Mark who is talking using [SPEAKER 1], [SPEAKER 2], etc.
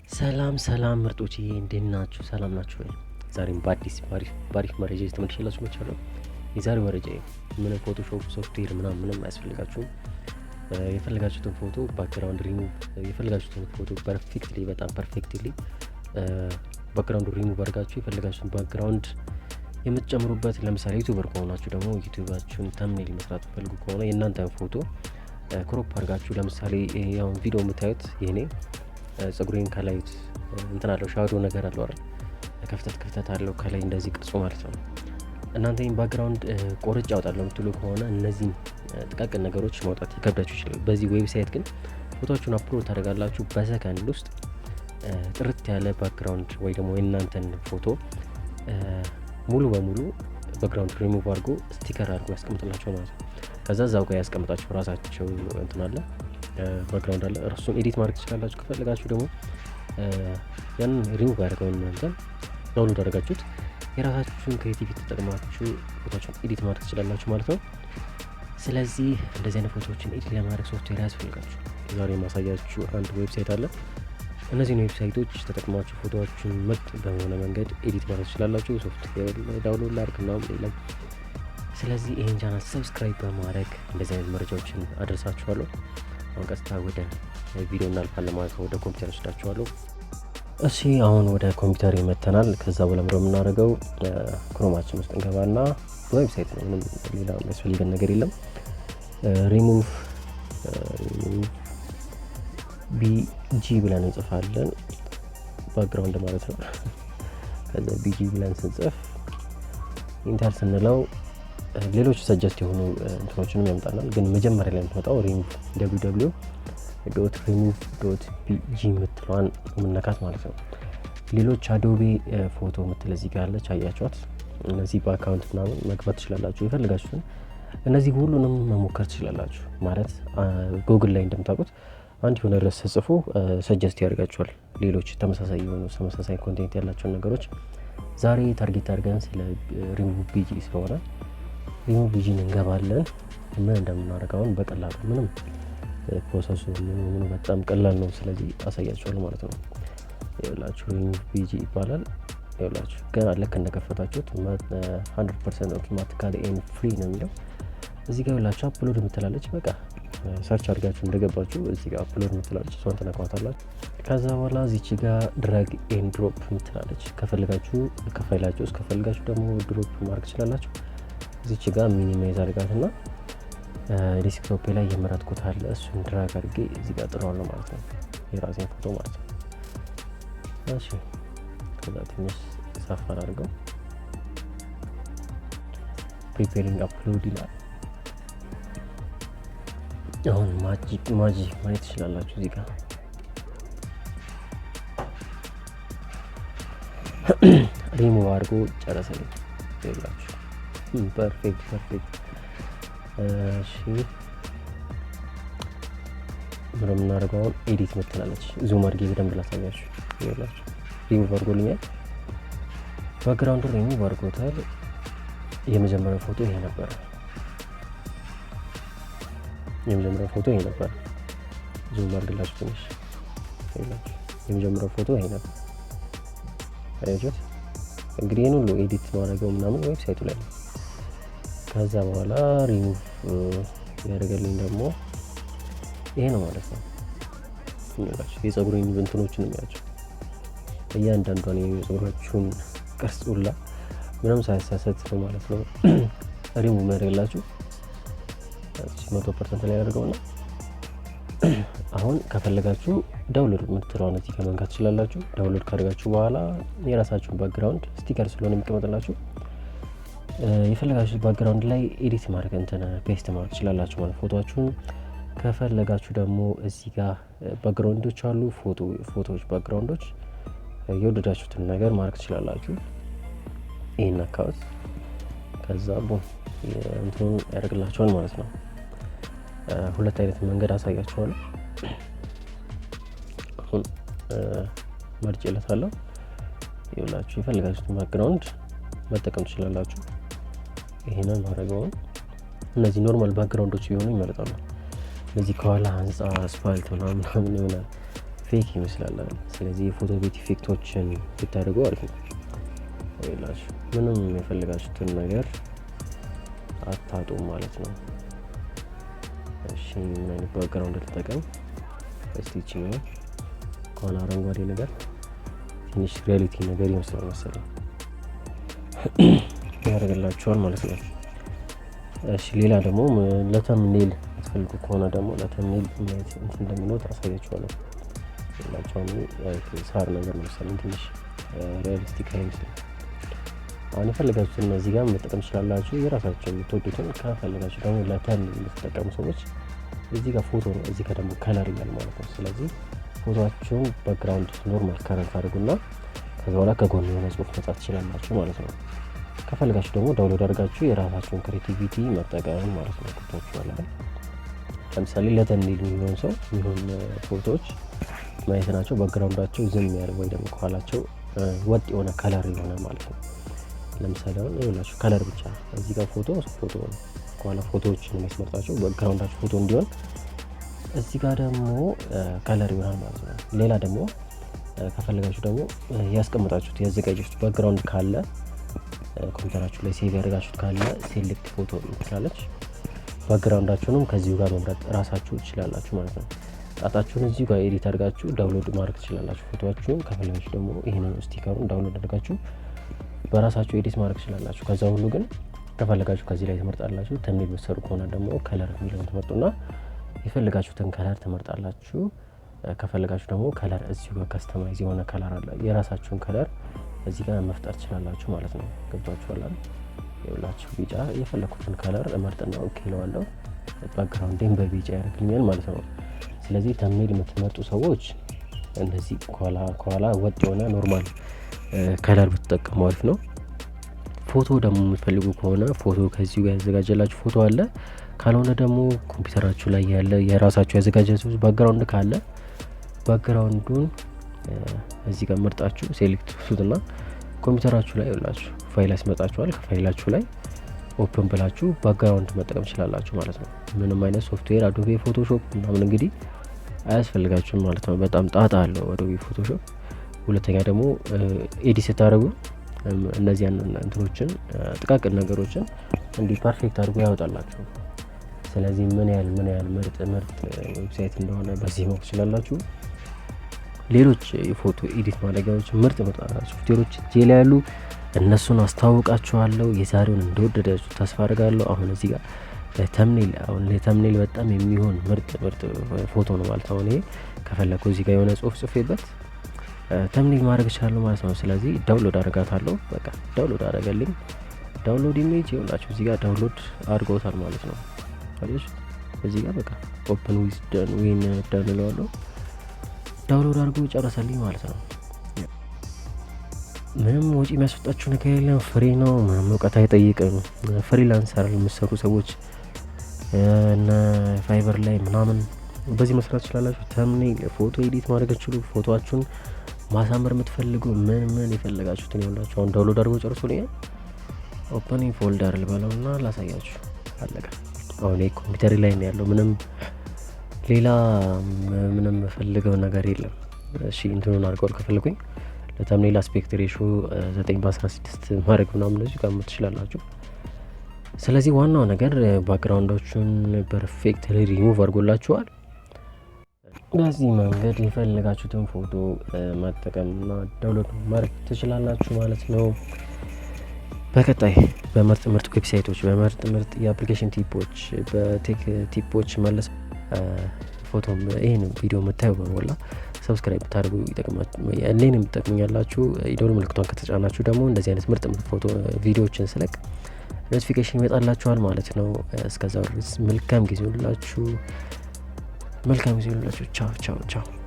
[SPEAKER 1] ሰላም ሰላም ምርጦች እንዴት ናችሁ? ሰላም ናችሁ ወይ? ዛሬም በአዲስ ባሪፍ መረጃ ተመልሼላችሁ መጥቻለሁ። የዛሬው መረጃ ምን ፎቶሾፕ ሶፍትዌር ምንም አያስፈልጋችሁም። የፈለጋችሁትን ፎቶ ባክግራውንድ ሪሙቭ የፈለጋችሁትን ፎቶ በጣም ፐርፌክትሊ ባክግራውንድ ሪሙቭ አድርጋችሁ የፈለጋችሁትን ባክግራውንድ የምትጨምሩበት። ለምሳሌ ዩቲዩበር ከሆናችሁ ደግሞ ዩቲዩባችሁን ተምኔል መስራት ፈልጉ ከሆነ የእናንተን ፎቶ ክሮፕ አድርጋችሁ ለምሳሌ ያው ቪዲዮ የምታዩት ይሄኔ ጸጉሬን ከላይ እንትን አለው ሻዶ ነገር አለው አይደል? ክፍተት አለው ከላይ እንደዚህ ቅርጹ ማለት ነው። እናንተ ይሄን ባክግራውንድ ቆርጬ አውጣለሁ የምትሉ ከሆነ እነዚህን ጥቃቅን ነገሮች ማውጣት ይከብዳችሁ ይችላል። በዚህ ዌብሳይት ግን ፎቶዎቹን አፕሎድ ታደርጋላችሁ በሰከንድ ውስጥ ጥርት ያለ ባክግራውንድ ወይ ደግሞ የእናንተን ፎቶ ሙሉ በሙሉ ባክግራውንድ ሪሙቭ አድርጎ ስቲከር አድርጎ ያስቀምጥላችሁ ማለት ነው። ከዛ እዛው ጋር ያስቀምጣችሁ ራሳቸው እንትን አለ ባክግራውንድ አለ። እሱን ኤዲት ማድረግ ትችላላችሁ። ከፈለጋችሁ ደግሞ ያን ሪሙቭ ያደርገውን እናንተ ዳውንሎድ አድርጋችሁት የራሳችሁን ክሬቲቪቲ ተጠቅማችሁ ፎቶዎችን ኤዲት ማድረግ ትችላላችሁ ማለት ነው። ስለዚህ እንደዚህ አይነት ፎቶዎችን ኤዲት ለማድረግ ሶፍትዌር ያስፈልጋችሁ። ዛሬ ማሳያችሁ አንድ ዌብሳይት አለ። እነዚህን ዌብሳይቶች ተጠቅማችሁ ፎቶዎችን ምርጥ በሆነ መንገድ ኤዲት ማድረግ ትችላላችሁ። ሶፍትዌር ዳውንሎድ ላድርግ ምናምን የለም። ስለዚህ ይሄን ቻናል ሰብስክራይብ በማድረግ እንደዚህ አይነት መረጃዎችን አደርሳችኋለሁ። አሁን ቀጥታ ወደ ቪዲዮ እናልፋለን ማለት ነው። ወደ ኮምፒውተር ወስዳችኋለሁ። እሺ አሁን ወደ ኮምፒውተር ይመተናል። ከዛ በኋላ ምንድነው የምናደርገው? ክሮማችን ውስጥ እንገባና ዌብሳይት ነው፣ ምንም ሌላ የሚያስፈልገን ነገር የለም። ሪሙቭ ቢጂ ብለን እንጽፋለን፣ ባክግራውንድ ማለት ነው። ከዛ ቢጂ ብለን ስንጽፍ ኢንተር ስንለው ሌሎች ሰጀስት የሆኑ እንትኖችንም ያመጣናል። ግን መጀመሪያ ላይ የምትመጣው www.remove.bg የምትለዋን መነካት ማለት ነው። ሌሎች አዶቤ ፎቶ የምትል እዚህ ጋር አለች፣ አያችኋት? እነዚህ በአካውንት ምናምን መግባት ትችላላችሁ። የፈለጋችሁትን እነዚህ ሁሉንም መሞከር ትችላላችሁ። ማለት ጉግል ላይ እንደምታውቁት አንድ የሆነ ርዕስ ጽፉ ሰጀስት ያደርጋችኋል ሌሎች ተመሳሳይ ኮንቴንት ያላቸውን ነገሮች። ዛሬ ታርጌት አድርገን ስለ ሪሙቭ ቢጂ ስለሆነ ሪሙቭ ቢጂን እንገባለን። ምን እንደምናደርገውን በቀላሉ ምንም ፕሮሰሱ ምኑ በጣም ቀላል ነው። ስለዚህ አሳያችኋለሁ ማለት ነው። ይኸውላችሁ ሪሙቭ ቢጂ ይባላል። ይኸውላችሁ ገና ልክ እንደከፈታችሁት 100% አውቶማቲካሊ ኤንድ ፍሪ ነው የሚለው። እዚህ ጋር ይኸውላችሁ አፕሎድ የምትላለች። በቃ ሰርች አድርጋችሁ እንደገባችሁ እዚህ ጋር አፕሎድ የምትላለች፣ እሷን ተነካዋታላችሁ። ከዛ በኋላ እዚች ጋር ድራግ ኤንድ ድሮፕ የምትላለች። ከፈልጋችሁ ከፋይላችሁ ውስጥ ከፈልጋችሁ ደግሞ ድሮፕ ማድረግ ትችላላችሁ። እዚች ጋር ሚኒማይዝ አድርጋትና ዴስክቶፕ ላይ የመረጥኩት አለ፣ እሱን ድራግ አድርጌ እዚህ ጋር ጥለዋለሁ ማለት ነው፣ የራሴን ፎቶ ማለት ነው። እሺ ከዛ ትንሽ ሰፋር አድርገው ፕሪፔሪንግ አፕሎድ ይላል። አሁን ማጂ ማየት ትችላላችሁ እዚህ ጋር ሪሙቭ አድርጎ ጨረሰልኝ። ይላችሁ ፐርፌክት። እሺ ምንም እናደርገው አሁን ኤዲት መጥተናለች። ዙም አድርጌ በደንብ ላሳያችሁ። ይላችሁ ሪሙቭ አድርጎልኛል። ባክግራውንድ ሪሙቭ አድርጎታል። የመጀመሪያው ፎቶ ይሄ ነበር። ዙም አድርግላችሁ ትንሽ። ይላችሁ የመጀመሪያው ፎቶ ይሄ ነበር። አያችሁት? እንግዲህ ይሄን ሁሉ ኤዲት ማድረገው ምናምን ዌብሳይቱ ላይ ነው። ከዛ በኋላ ሪሙቭ ያደርገልኝ ደግሞ ይሄ ነው ማለት ነው። ይላችሁ የፀጉሬን እንትኖችን የሚያቸው እያንዳንዷን የፀጉራችሁን ቅርጽ ሁላ ምንም ሳይሳሳት ነው ማለት ነው ሪሙቭ ያደርግላችሁ። 100% ላይ ያደርገውና አሁን ከፈለጋችሁ ዳውንሎድ የምትለዋን እዚህ ጋር መንካት ትችላላችሁ። ዳውንሎድ ካደረጋችሁ በኋላ የራሳችሁን ባክግራውንድ ስቲከር ስለሆነ የሚቀመጥላችሁ የፈለጋችሁት ባክግራውንድ ላይ ኤዲት ማድረግ ፔስት ማድረግ ትችላላችሁ ማለት ፎቶአችሁን። ከፈለጋችሁ ደግሞ እዚህ ጋር ባክግራውንዶች አሉ፣ ፎቶዎች ባክግራውንዶች የወደዳችሁትን ነገር ማድረግ ትችላላችሁ። ይሄን አካውንት ከዛ እንትኑን ያደርግላችኋል ማለት ነው። ሁለት አይነት መንገድ አሳያችኋለሁ። አሁን መርጬለታለሁ። ይኸውላችሁ የፈለጋችሁትን ባክግራውንድ መጠቀም ትችላላችሁ። ይሄንን ማድረገውን እነዚህ ኖርማል ባክግራውንዶች ይሆኑ ይመረጣሉ። እነዚህ ከኋላ ህንጻ አስፋልት ምናምን ይሆናል ፌክ ይመስላል። ስለዚህ የፎቶ ቤት ኢፌክቶችን ብታደርጉ አሪፍ ነው ይላችሁ። ምንም የፈለጋችሁትን ነገር አታጡም ማለት ነው። እሺ ምን አይነት ባክግራውንድ ልጠቀም? እስቲ ነው ከሆነ አረንጓዴ ነገር ትንሽ ሪያሊቲ ነገር ይመስላል መሰለኝ ያደርግላችኋል ማለት ነው። እሺ ሌላ ደግሞ ለተምኔል ትፈልጉ ከሆነ ደግሞ ለተምኔል እንዴት እንደሚኖር አሳያችኋለሁ። ሳር ነገር መሰለኝ ትንሽ ሪያሊስቲክ አይመስልም። አሁን የፈለጋችሁትን እዚህ ጋር መጠቀም ትችላላችሁ። የራሳችሁን የምትወዱትን ከፈለጋችሁ ደግሞ ለተምኔል የምትጠቀሙ ሰዎች እዚህ ጋር ፎቶ ነው፣ እዚህ ጋር ደግሞ ከለር ይላል ማለት ነው። ስለዚህ ፎቶአችሁን ባክግራውንድ ኖርማል ከለር ታደርጉና ከዛ በኋላ ከጎን የሆነ ጽሁፍ መጻፍ ትችላላችሁ ማለት ነው። ከፈለጋችሁ ደግሞ ዳውንሎድ አድርጋችሁ የራሳችሁን ክሬቲቪቲ መጠቀም ማለት ነው። ቁጥራችኋል አይደል? ለምሳሌ ለተምኔል የሚሆን ሰው የሚሆን ፎቶዎች ማየት ናቸው። ባክግራውንዳቸው ዝም ያለ ወይ ደግሞ ከኋላቸው ወጥ የሆነ ከለር የሆነ ማለት ነው። ለምሳሌ አሁን ይኸውላችሁ ከለር ብቻ እዚህ ጋር ፎቶ ነው፣ ከኋላ ፎቶዎችን የሚያስመርጣቸው ባክግራውንዳቸው ፎቶ እንዲሆን፣ እዚህ ጋር ደግሞ ከለር ይሆናል ማለት ነው። ሌላ ደግሞ ከፈለጋችሁ ደግሞ ያስቀምጣችሁት ያዘጋጃችሁት ባክግራውንድ ካለ ኮምፒውተራችሁ ላይ ሴቭ ያደርጋችሁት ካለ ሴሌክት ፎቶ ትላለች። ባክግራውንዳችሁንም ከዚሁ ጋር መምረጥ ራሳችሁ ትችላላችሁ ማለት ነው። ጣጣችሁን እዚሁ ጋር ኤዲት አድርጋችሁ ዳውንሎድ ማድረግ ትችላላችሁ ፎቶአችሁን። ከፈለጋችሁ ደግሞ ይሄንን ስቲከሩን ዳውንሎድ አድርጋችሁ በራሳችሁ ኤዲት ማድረግ ትችላላችሁ። ከዛ ሁሉ ግን ከፈለጋችሁ ከዚህ ላይ ትመርጣላችሁ። ተምኔል በሰሩ ከሆነ ደግሞ ከለር የሚለውን ትመርጡና የፈለጋችሁትን ከለር ትመርጣላችሁ። ከፈለጋችሁ ደግሞ ከለር እዚሁ ጋር ከስተማይዝ የሆነ ከለር አለ፣ የራሳችሁን ከለር እዚህ ጋር መፍጠር ትችላላችሁ ማለት ነው። ገብቷችኋል አይደል? ይኸውላችሁ ቢጫ የፈለኩትን ከለር እመርጥና ኦኬ እለዋለሁ። ባክግራውንዴን በቢጫ ያደርግልኛል ማለት ነው። ስለዚህ ተምኔል የምትመርጡ ሰዎች እንደዚህ ከኋላ ወጥ የሆነ ኖርማል ከለር ብትጠቀሙ አሪፍ ነው። ፎቶ ደግሞ የምትፈልጉ ከሆነ ፎቶ ከዚሁ ጋር ያዘጋጀላችሁ ፎቶ አለ። ካልሆነ ደግሞ ኮምፒውተራችሁ ላይ ያለ የራሳችሁ ያዘጋጃችሁት ባክግራውንድ ካለ ባክግራውንዱን እዚህ ጋር መርጣችሁ ሴሌክት ሱትና ኮምፒውተራችሁ ላይ ይላችሁ ፋይል ያስመጣችኋል። ከፋይላችሁ ላይ ኦፕን ብላችሁ ባክግራውንድ መጠቀም ትችላላችሁ ማለት ነው። ምንም አይነት ሶፍትዌር አዶቤ ፎቶሾፕ ምናምን እንግዲህ አያስፈልጋችሁም ማለት ነው። በጣም ጣጣ አለው አዶቤ ፎቶሾፕ። ሁለተኛ ደግሞ ኤዲት ስታደርጉ እነዚያን እንትኖችን ጥቃቅን ነገሮችን እንዲህ ፐርፌክት አድርጎ ያወጣላችሁ። ስለዚህ ምን ያህል ምርጥ ዌብሳይት እንደሆነ በዚህ ማወቅ ትችላላችሁ። ሌሎች የፎቶ ኤዲት ማድረጊያዎች ምርጥ ሶፍትዌሮች እጄ ላይ ያሉ እነሱን አስተዋውቃችኋለሁ። የዛሬውን እንደወደዳችሁ ተስፋ አድርጋለሁ። አሁን እዚህ ጋር ለተምኔል በጣም የሚሆን ምርጥ ፎቶ ነው ማለት ነው። እኔ ከፈለኩ እዚህ ጋር የሆነ ጽሁፍ ጽፌበት ተምኔል ማድረግ እችላለሁ ማለት ነው። ስለዚህ ዳውንሎድ አደርጋታለሁ። በቃ ዳውንሎድ አደረገልኝ። ዳውንሎድ ኢሜጅ ይኸውላችሁ እዚህ ጋር ዳውንሎድ አድርገውታል ማለት ነው። አይሽ እዚህ ጋር በቃ ኦፕን ዊዝ ደን እለዋለሁ። ዳውንሎድ አድርጎ ጨረሰልኝ ማለት ነው። ምንም ወጪ የሚያስወጣችሁ ነገር የለም። ፍሪ ነው። ምንም እውቀት አይጠይቅም። ፍሪላንሰር የምትሰሩ ሰዎች እና ፋይበር ላይ ምናምን በዚህ መስራት ትችላላችሁ። ተምኔል ፎቶ ኤዲት ማድረግ ትችሉ። ፎቶአችሁን ማሳመር የምትፈልጉ ምን የፈለጋችሁትን ይኸውላችሁ አሁን ዳውንሎድ አድርጎ ጨርሶልኛል። ኦፕን ፎልደር ልበለውና ላሳያችሁ። አለቀ። አሁን ኮምፒውተር ላይ ነው ያለው። ሌላ ምንም ፈልገው ነገር የለም። እሺ እንትኑን አድርገው ከፈልኩኝ ለተምኔል አስፔክት ሬሽዮ 9:16 ማድረግ ምናምን እዚህ ጋር ትችላላችሁ። ስለዚህ ዋናው ነገር ባክግራውንዶቹን ፐርፌክትሊ ሪሙቭ አድርጎላችኋል። በዚህ መንገድ የፈለጋችሁትን ፎቶ መጠቀምና ዳውንሎድ ማድረግ ትችላላችሁ ማለት ነው። በቀጣይ በምርጥ ዌብሳይቶች፣ በምርጥ የአፕሊኬሽን ቲፖች፣ በቴክ ቲፖች መለስ ፎቶም ይሄን ቪዲዮ የምታዩ በሞላ ሰብስክራይብ ታደርጉ እኔንም ትጠቅሙኛላችሁ። የደወል ምልክቷን ከተጫናችሁ ደግሞ እንደዚህ አይነት ምርጥ ፎቶ ቪዲዮዎችን ስለቅ ኖቲፊኬሽን ይመጣላችኋል ማለት ነው። እስከዛው ድረስ መልካም ጊዜ ሁላችሁ። ቻው።